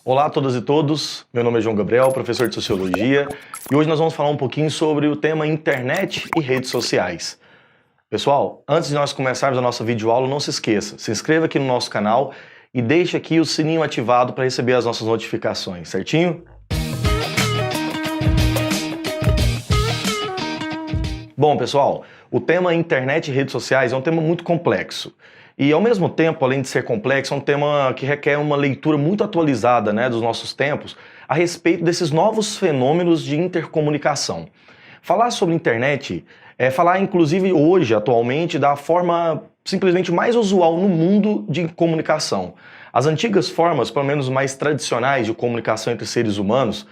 Olá a todas e todos, meu nome é João Gabriel, professor de Sociologia, e hoje nós vamos falar um pouquinho sobre o tema internet e redes sociais. Pessoal, antes de nós começarmos a nossa videoaula, não se esqueça, se inscreva aqui no nosso canal e deixe aqui o sininho ativado para receber as nossas notificações, certinho? Bom, pessoal, o tema internet e redes sociais é um tema muito complexo. E, ao mesmo tempo, além de ser complexo, é um tema que requer uma leitura muito atualizada, dos nossos tempos a respeito desses novos fenômenos de intercomunicação. Falar sobre internet é falar, inclusive, hoje, atualmente, da forma simplesmente mais usual no mundo de comunicação. As antigas formas, pelo menos mais tradicionais, de comunicação entre seres humanos,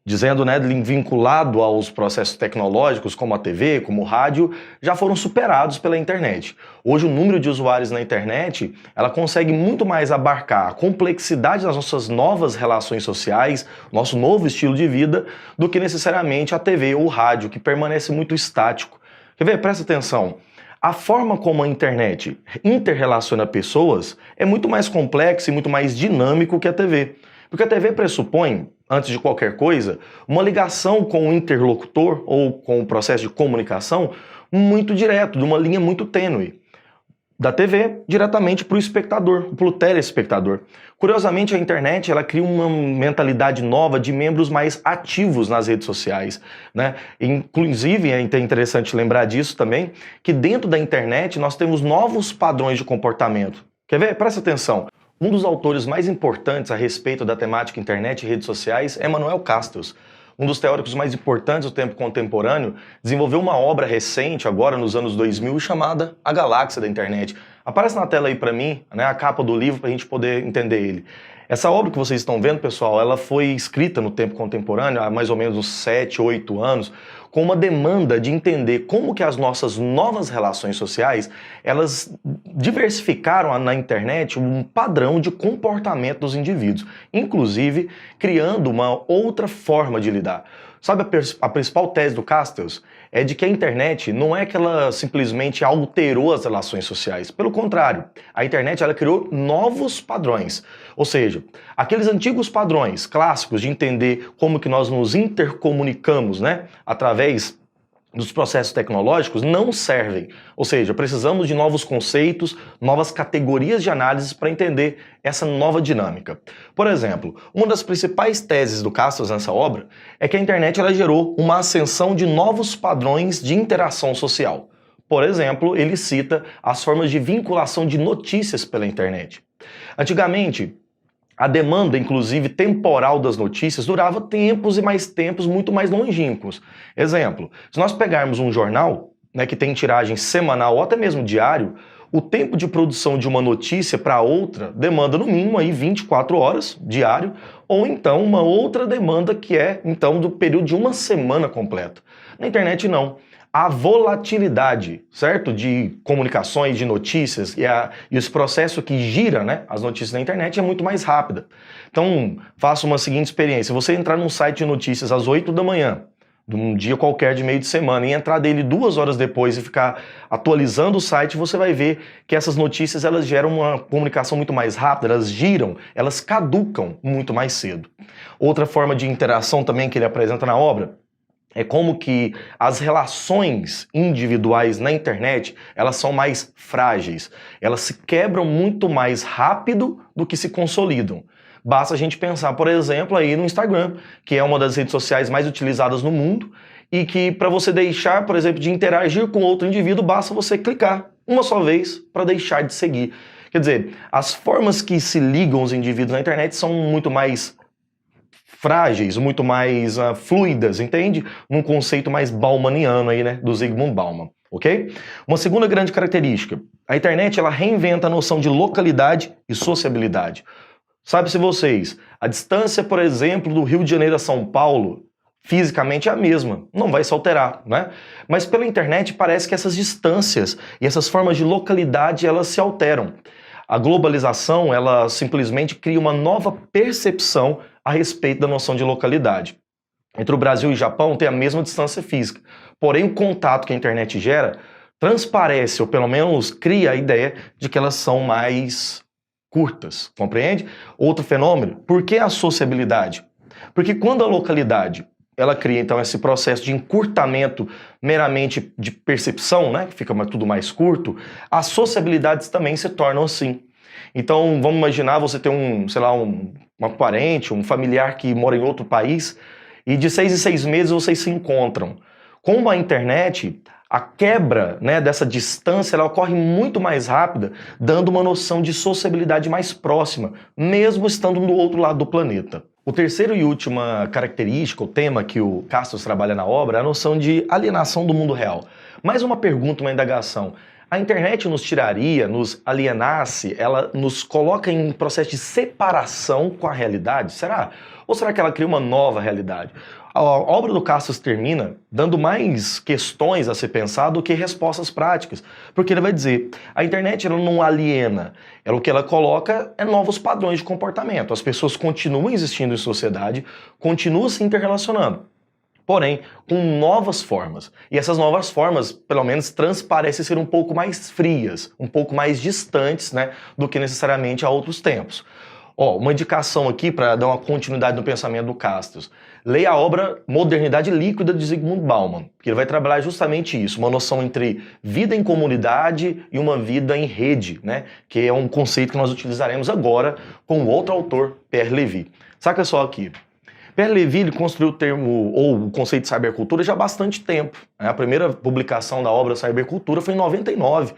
dizendo, vinculado aos processos tecnológicos, como a TV, como o rádio, já foram superados pela internet. Hoje o número de usuários na internet, ela consegue muito mais abarcar a complexidade das nossas novas relações sociais, nosso novo estilo de vida, do que necessariamente a TV ou o rádio, que permanece muito estático. Quer ver? Presta atenção. A forma como a internet interrelaciona pessoas é muito mais complexa e muito mais dinâmico que a TV. Porque a TV pressupõe, antes de qualquer coisa, uma ligação com o interlocutor ou com o processo de comunicação muito direto, de uma linha muito tênue. Da TV diretamente para o espectador, para o telespectador. Curiosamente, a internet ela cria uma mentalidade nova de membros mais ativos nas redes sociais, Inclusive, é interessante lembrar disso também, que dentro da internet nós temos novos padrões de comportamento. Quer ver? Presta atenção. Um dos autores mais importantes a respeito da temática internet e redes sociais é Manuel Castells. Um dos teóricos mais importantes do tempo contemporâneo desenvolveu uma obra recente, agora nos anos 2000, chamada A Galáxia da Internet. Aparece na tela aí para mim, a capa do livro para a gente poder entender ele. Essa obra que vocês estão vendo, pessoal, ela foi escrita no tempo contemporâneo, há mais ou menos uns 7, 8 anos, com uma demanda de entender como que as nossas novas relações sociais, elas diversificaram na internet um padrão de comportamento dos indivíduos, inclusive criando uma outra forma de lidar. Sabe a principal tese do Castells? É de que a internet não é que ela simplesmente alterou as relações sociais. Pelo contrário, a internet ela criou novos padrões. Ou seja, aqueles antigos padrões clássicos de entender como que nós nos intercomunicamos, através dos processos tecnológicos não servem. Ou seja, precisamos de novos conceitos, novas categorias de análise para entender essa nova dinâmica. Por exemplo, uma das principais teses do Castells nessa obra é que a internet ela gerou uma ascensão de novos padrões de interação social. Por exemplo, ele cita as formas de vinculação de notícias pela internet. Antigamente, a demanda, inclusive, temporal das notícias durava tempos e mais tempos muito mais longínquos. Exemplo, se nós pegarmos um jornal, que tem tiragem semanal ou até mesmo diário, o tempo de produção de uma notícia para outra demanda no mínimo aí 24 horas diário, ou então uma outra demanda que é então do período de uma semana completa. Na internet não. A volatilidade, certo? De comunicações, de notícias e esse processo que gira, as notícias na internet é muito mais rápida. Então, faça uma seguinte experiência. Se você entrar num site de notícias às 8 da manhã, de um dia qualquer de meio de semana, e entrar dele 2 horas depois e ficar atualizando o site, você vai ver que essas notícias elas geram uma comunicação muito mais rápida, elas giram, elas caducam muito mais cedo. Outra forma de interação também que ele apresenta na obra é como que as relações individuais na internet, elas são mais frágeis. Elas se quebram muito mais rápido do que se consolidam. Basta a gente pensar, por exemplo, aí no Instagram, que é uma das redes sociais mais utilizadas no mundo, e que para você deixar, por exemplo, de interagir com outro indivíduo, basta você clicar uma só vez para deixar de seguir. Quer dizer, as formas que se ligam os indivíduos na internet são muito mais frágeis, muito mais fluidas, entende? Num conceito mais baumaniano aí, do Zygmunt Bauman, ok? Uma segunda grande característica, a internet ela reinventa a noção de localidade e sociabilidade. Sabe-se vocês, a distância, por exemplo, do Rio de Janeiro a São Paulo, fisicamente é a mesma, não vai se alterar, Mas pela internet parece que essas distâncias e essas formas de localidade, elas se alteram. A globalização, ela simplesmente cria uma nova percepção a respeito da noção de localidade. Entre o Brasil e o Japão tem a mesma distância física, porém o contato que a internet gera transparece, ou pelo menos cria a ideia de que elas são mais curtas, compreende? Outro fenômeno, por que a sociabilidade? Porque quando a localidade ela cria então esse processo de encurtamento meramente de percepção, né, que fica tudo mais curto, as sociabilidades também se tornam assim. Então, vamos imaginar você ter uma parente, um familiar que mora em outro país e de 6 em 6 meses vocês se encontram. Com a internet, a quebra, né, dessa distância ela ocorre muito mais rápida, dando uma noção de sociabilidade mais próxima, mesmo estando do outro lado do planeta. O terceiro e última característica, o tema que o Castos trabalha na obra, é a noção de alienação do mundo real. Mais uma pergunta, uma indagação. A internet nos tiraria, nos alienasse, ela nos coloca em um processo de separação com a realidade? Será? Ou será que ela cria uma nova realidade? A obra do Castos termina dando mais questões a ser pensado do que respostas práticas. Porque ele vai dizer, a internet ela não aliena, o que ela coloca é novos padrões de comportamento. As pessoas continuam existindo em sociedade, continuam se interrelacionando. Porém, com novas formas. E essas novas formas, pelo menos, transparecem ser um pouco mais frias, um pouco mais distantes, né, do que necessariamente a outros tempos. Uma indicação aqui para dar uma continuidade no pensamento do Castos. Leia a obra Modernidade Líquida de Zygmunt Bauman, que ele vai trabalhar justamente isso, uma noção entre vida em comunidade e uma vida em rede, né, que é um conceito que nós utilizaremos agora com outro autor, Pierre Levy. Saca só aqui. Pierre Levy ele construiu o termo, ou o conceito de cybercultura já há bastante tempo. A primeira publicação da obra Cybercultura foi em 99.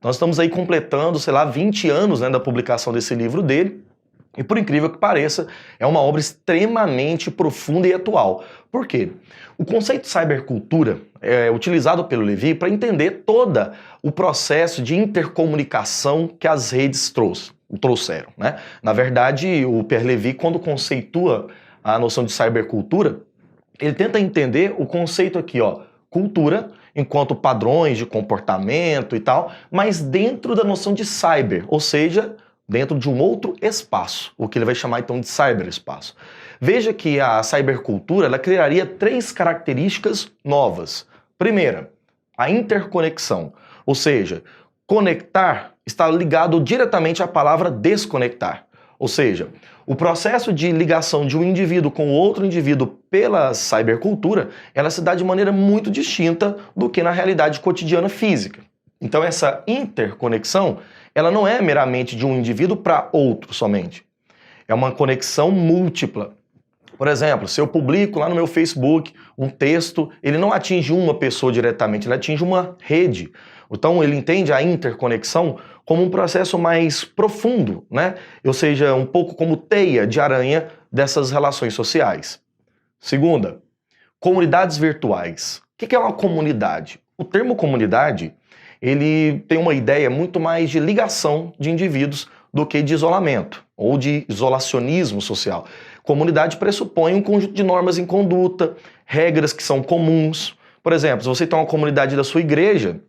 Nós estamos aí completando, 20 anos, né, da publicação desse livro dele. E por incrível que pareça, é uma obra extremamente profunda e atual. Por quê? O conceito de cybercultura é utilizado pelo Levy para entender todo o processo de intercomunicação que as redes trouxeram, né? Na verdade, o Pierre Levy, quando conceitua a noção de cybercultura, ele tenta entender o conceito aqui, cultura, enquanto padrões de comportamento e tal, mas dentro da noção de cyber, ou seja, dentro de um outro espaço, o que ele vai chamar então de cyberespaço. Veja que a cybercultura ela criaria 3 características novas. Primeira, a interconexão, ou seja, conectar está ligado diretamente à palavra desconectar. Ou seja, o processo de ligação de um indivíduo com outro indivíduo pela cybercultura, ela se dá de maneira muito distinta do que na realidade cotidiana física. Então essa interconexão, ela não é meramente de um indivíduo para outro somente. É uma conexão múltipla. Por exemplo, se eu publico lá no meu Facebook um texto, ele não atinge uma pessoa diretamente, ele atinge uma rede. Então ele entende a interconexão como um processo mais profundo, né? Ou seja, um pouco como teia de aranha dessas relações sociais. Segunda, comunidades virtuais. O que é uma comunidade? O termo comunidade, ele tem uma ideia muito mais de ligação de indivíduos do que de isolamento ou de isolacionismo social. Comunidade pressupõe um conjunto de normas em conduta, regras que são comuns. Por exemplo, se você tem uma comunidade da sua igreja,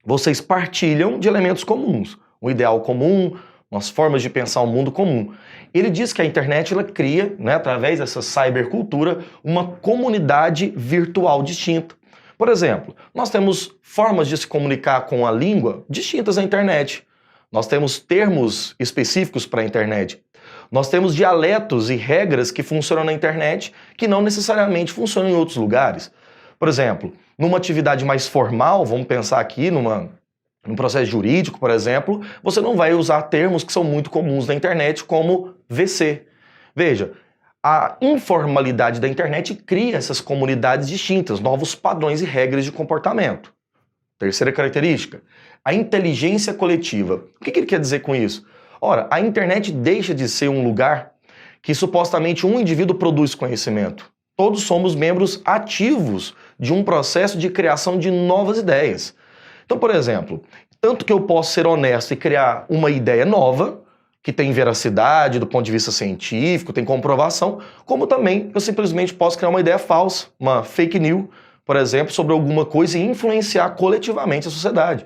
vocês partilham de elementos comuns, um ideal comum, umas formas de pensar o mundo comum. Ele diz que a internet ela cria, né, através dessa cybercultura, uma comunidade virtual distinta. Por exemplo, nós temos formas de se comunicar com a língua distintas na internet. Nós temos termos específicos para a internet. Nós temos dialetos e regras que funcionam na internet que não necessariamente funcionam em outros lugares. Por exemplo, numa atividade mais formal, vamos pensar aqui num processo jurídico, por exemplo, você não vai usar termos que são muito comuns na internet, como VC. Veja, a informalidade da internet cria essas comunidades distintas, novos padrões e regras de comportamento. Terceira característica, a inteligência coletiva. O que ele quer dizer com isso? Ora, a internet deixa de ser um lugar que supostamente um indivíduo produz conhecimento. Todos somos membros ativos de um processo de criação de novas ideias. Então, por exemplo, tanto que eu posso ser honesto e criar uma ideia nova, que tem veracidade do ponto de vista científico, tem comprovação, como também eu simplesmente posso criar uma ideia falsa, uma fake news, por exemplo, sobre alguma coisa e influenciar coletivamente a sociedade.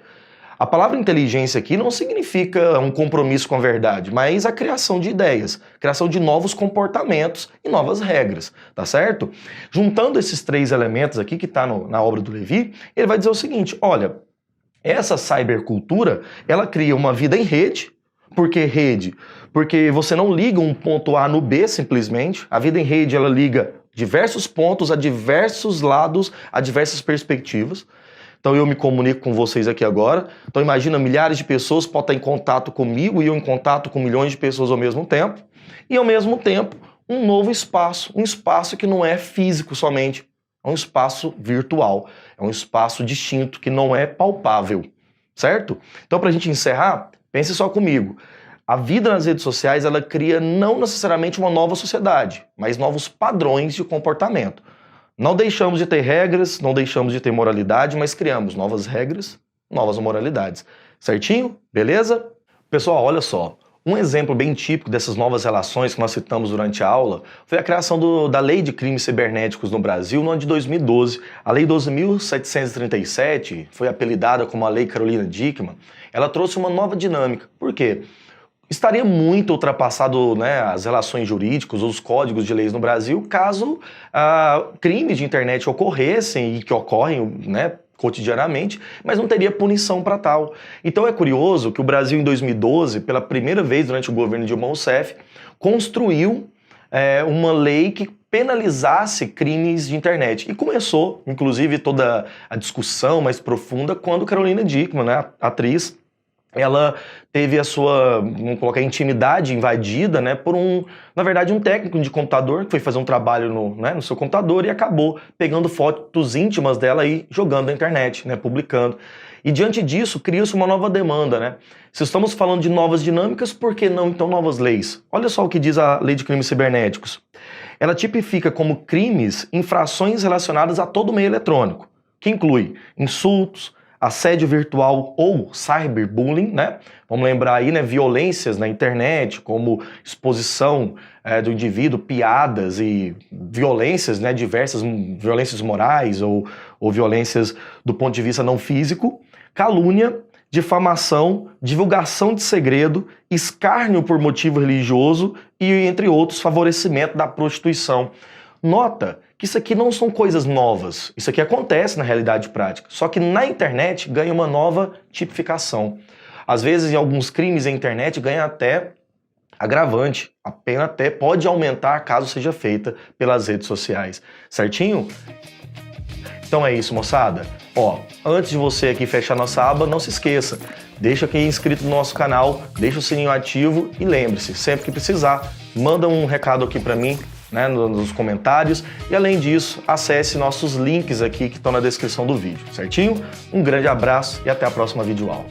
A palavra inteligência aqui não significa um compromisso com a verdade, mas a criação de ideias, criação de novos comportamentos e novas regras, tá certo? Juntando esses 3 elementos aqui que está na obra do Levy, ele vai dizer o seguinte, olha, essa cybercultura, ela cria uma vida em rede, Por que rede? Porque você não liga um ponto A no B simplesmente. A vida em rede, ela liga diversos pontos a diversos lados, a diversas perspectivas. Então eu me comunico com vocês aqui agora. Então imagina, milhares de pessoas podem estar em contato comigo e eu em contato com milhões de pessoas ao mesmo tempo. E ao mesmo tempo, um novo espaço. Um espaço que não é físico somente. É um espaço virtual. É um espaço distinto, que não é palpável. Certo? Então pra gente encerrar, pense só comigo. A vida nas redes sociais, ela cria não necessariamente uma nova sociedade, mas novos padrões de comportamento. Não deixamos de ter regras, não deixamos de ter moralidade, mas criamos novas regras, novas moralidades. Certinho? Beleza? Pessoal, olha só. Um exemplo bem típico dessas novas relações que nós citamos durante a aula foi a criação da Lei de Crimes Cibernéticos no Brasil no ano de 2012. A Lei 12.737, foi apelidada como a Lei Carolina Dickmann, ela trouxe uma nova dinâmica. Por quê? Estaria muito ultrapassado, né, as relações jurídicas, os códigos de leis no Brasil, caso crimes de internet ocorressem e que ocorrem, né, cotidianamente, mas não teria punição para tal. Então é curioso que o Brasil, em 2012, pela primeira vez durante o governo de Dilma Rousseff, construiu uma lei que penalizasse crimes de internet. E começou, inclusive, toda a discussão mais profunda quando Carolina Dickmann, né, a atriz, ela teve a sua, vamos colocar, intimidade invadida, né, por na verdade, um técnico de computador que foi fazer um trabalho no seu computador e acabou pegando fotos íntimas dela e jogando na internet, né, publicando. E diante disso, cria-se uma nova demanda, né? Se estamos falando de novas dinâmicas, por que não, então, novas leis? Olha só o que diz a Lei de Crimes Cibernéticos. Ela tipifica como crimes infrações relacionadas a todo meio eletrônico, que inclui insultos, assédio virtual ou cyberbullying, né? Vamos lembrar aí, né, violências na internet, como exposição do indivíduo, piadas e violências, né, diversas violências morais ou violências do ponto de vista não físico, calúnia, difamação, divulgação de segredo, escárnio por motivo religioso e, entre outros, favorecimento da prostituição. Nota que isso aqui não são coisas novas, isso aqui acontece na realidade prática, só que na internet ganha uma nova tipificação. Às vezes, em alguns crimes, a internet ganha até agravante, a pena até pode aumentar caso seja feita pelas redes sociais. Certinho? Então é isso, moçada. Ó, antes de você aqui fechar nossa aba, não se esqueça, deixa aqui inscrito no nosso canal, deixa o sininho ativo e lembre-se, sempre que precisar, manda um recado aqui pra mim, né, nos comentários, e além disso, acesse nossos links aqui que estão na descrição do vídeo, certinho? Um grande abraço e até a próxima videoaula.